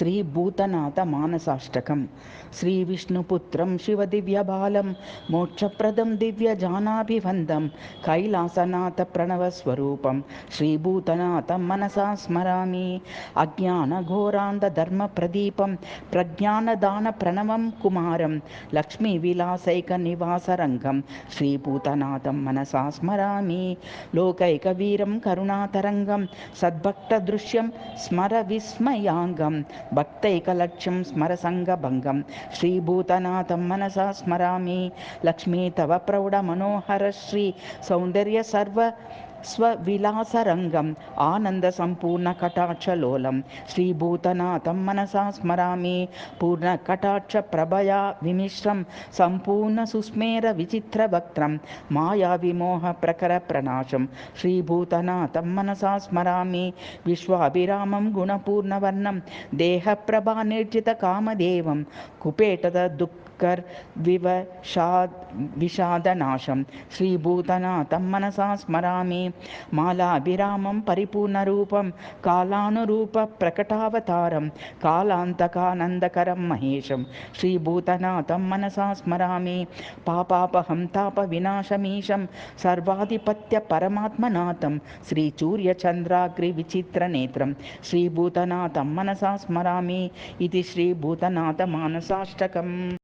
श्रीभूतनाथ मानसाष्टकं श्रीविष्णुपुत्रं शिवदिव्यबालं मोक्षप्रदं दिव्यजानाभिवन्दं कैलासनाथ प्रणवस्वरूपं श्रीभूतनाथं मनसा स्मरामि। अज्ञानघोरान्धधर्मप्रदीपं प्रज्ञानदानप्रणवं कुमारं लक्ष्मीविलासैकनिवासरङ्गं श्रीभूतनाथं मनसा स्मरामि। लोकैकवीरं करुणातरङ्गं सद्भक्तदृश्यं स्मर विस्मयाङ्गं भक्तैकलक्ष्यं स्मर सङ्गभङ्गं श्रीभूतनाथं मनसा स्मरामि। लक्ष्मी तव प्रौढमनोहर श्री सौन्दर्य सर्व स्वविलासरङ्गम् आनन्दसम्पूर्णकटाक्षलोलं श्रीभूतनाथं मनसा स्मरामि। पूर्णकटाक्षप्रभया विमिश्रं सम्पूर्णसुस्मेरविचित्रवक्त्रं मायाविमोहप्रकरप्रणाशं श्रीभूतनाथं मनसा स्मरामि। विश्वाभिरामं गुणपूर्णवर्णं देहप्रभानिर्जितकामदेवं विषादनाशं श्रीभूतनाथं मनसा स्मरामि। मालाभिरामं परिपूर्णरूपं कालानुरूपप्रकटावतारं कालान्तकानन्दकरं महेशं श्रीभूतनाथं मनसा स्मरामि। पापापहं तापविनाशमीशं सर्वाधिपत्यपरमात्मनाथं श्रीचूर्यचन्द्राग्रिविचित्रनेत्रं श्रीभूतनाथं मनसा स्मरामि। इति श्रीभूतनाथमानसाष्टकम्।